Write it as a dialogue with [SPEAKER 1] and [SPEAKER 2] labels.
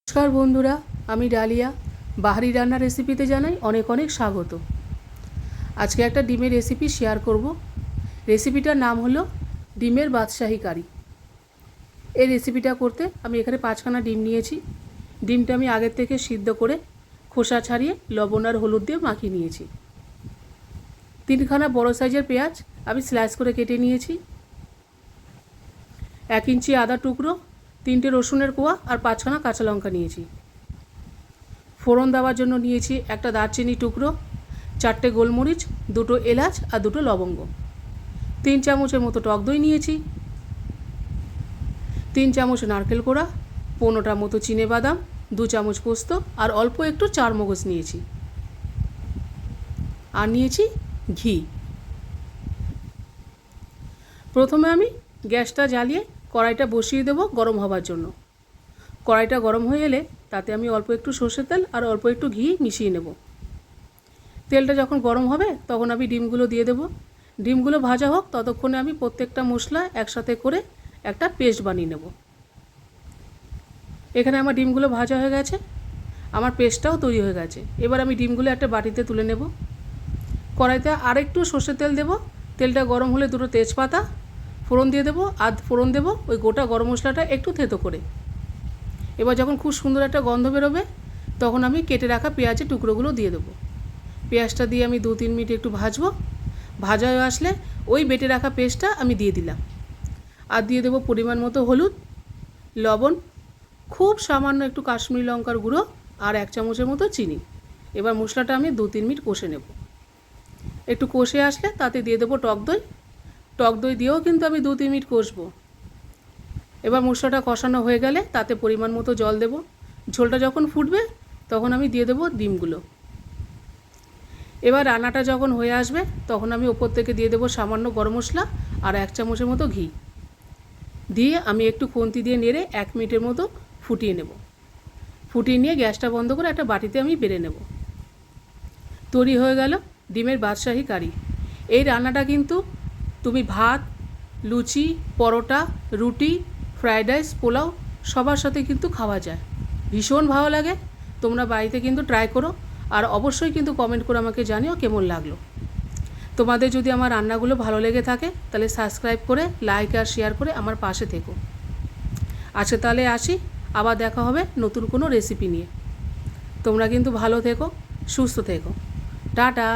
[SPEAKER 1] নমস্কার বন্ধুরা, আমি ডালিয়া বাহারি রান্না রেসিপিতে জানাই অনেক অনেক স্বাগত। আজকে একটা ডিমের রেসিপি শেয়ার করব। রেসিপিটার নাম হলো ডিমের বাদশাহী কারি। এই রেসিপিটা করতে আমি এখানে 5খানা ডিম নিয়েছি। ডিমটা আমি আগের থেকে সিদ্ধ করে খোসা ছাড়িয়ে লবণ আর হলুদ দিয়ে মাখিয়ে নিয়েছি। 3খানা বড় সাইজের পেঁয়াজ আমি স্লাইস করে কেটে নিয়েছি। 1 ইঞ্চি আদা টুকরো, 3টে রসুনের কোয়া আর 5খানা কাঁচা লঙ্কা নিয়েছি। ফোড়ন দেওয়ার জন্য নিয়েছি একটা দারচিনি টুকরো, 4টে গোলমরিচ, 2টো এলাচ আর 2টো লবঙ্গ। 3 চামচের মতো টক দই নিয়েছি। 3 চামচ নারকেল কোড়া, 15টা মতো চিনেবাদাম, 2 চামচ পোস্ত আর অল্প একটু চারমগজ নিয়েছি। আর নিয়েছি ঘি। প্রথমে আমি গ্যাসটা জ্বালিয়ে কড়াইটা বসিয়ে দেবো গরম হবার জন্য। কড়াইটা গরম হয়ে এলে তাতে আমি অল্প একটু সর্ষের তেল আর অল্প একটু ঘি মিশিয়ে নেব। তেলটা যখন গরম হবে তখন আমি ডিমগুলো দিয়ে দেব। ডিমগুলো ভাজা হোক ততক্ষণে আমি প্রত্যেকটা মশলা একসাথে করে একটা পেস্ট বানিয়ে নেব। এখানে আমার ডিমগুলো ভাজা হয়ে গেছে, আমার পেস্টটাও তৈরি হয়ে গেছে। এবার আমি ডিমগুলো একটা বাটিতে তুলে নেব। কড়াইতে আরেকটু সর্ষের তেল দেব। তেলটা গরম হলে 2টো তেজপাতা ফোড়ন দিয়ে দেবো, আর ফোড়ন দেবো ওই গোটা গরম মশলাটা একটু থেতো করে। এবার যখন খুব সুন্দর একটা গন্ধ বেরোবে তখন আমি কেটে রাখা পেঁয়াজের টুকরোগুলো দিয়ে দেবো। পেঁয়াজটা দিয়ে আমি 2-3 মিনিট একটু ভাজবো। ভাজা হয়ে আসলে ওই বেটে রাখা পেস্টটা আমি দিয়ে দিলাম। আর দিয়ে দেবো পরিমাণ মতো হলুদ, লবণ, খুব সামান্য একটু কাশ্মীরি লঙ্কার গুঁড়ো আর 1 চামচের মতো চিনি। এবার মশলাটা আমি 2-3 মিনিট কষে নেব। একটু কষে আসলে তাতে দিয়ে দেবো টক দই। টক দই দিয়েও কিন্তু আমি 2-3 মিনিট কষবো। এবার মশলাটা কষানো হয়ে গেলে তাতে পরিমাণ মতো জল দেব। ঝোলটা যখন ফুটবে তখন আমি দিয়ে দেবো ডিমগুলো। এবার রান্নাটা যখন হয়ে আসবে তখন আমি ওপর থেকে দিয়ে দেবো সামান্য গরম মশলা আর 1 চামচের মতো ঘি দিয়ে আমি একটু খুন্তি দিয়ে নেড়ে 1 মিনিটের মতো ফুটিয়ে নেব। ফুটিয়ে নিয়ে গ্যাসটা বন্ধ করে একটা বাটিতে আমি বেড়ে নেব। তৈরি হয়ে গেল ডিমের বাদশাহী কারি। এই রান্নাটা কিন্তু তুমি ভাত, লুচি, পরোটা, রুটি, ফ্রায়েড রাইস, পোলাও সবার সাথে কিন্তু খাওয়া যায়। ভীষণ ভালো লাগে। তোমরা বাড়িতে কিন্তু ট্রাই করো আর অবশ্যই কিন্তু কমেন্ট করে আমাকে জানিও কেমন লাগলো। তোমাদের যদি আমার রান্নাগুলো ভালো লেগে থাকে তাহলে সাবস্ক্রাইব করে লাইক আর শেয়ার করে আমার পাশে থেকো। আচ্ছা তাহলে আসি, আবার দেখা হবে নতুন কোনো রেসিপি নিয়ে। তোমরা কিন্তু ভালো থেকো, সুস্থ থেকো। টাটা।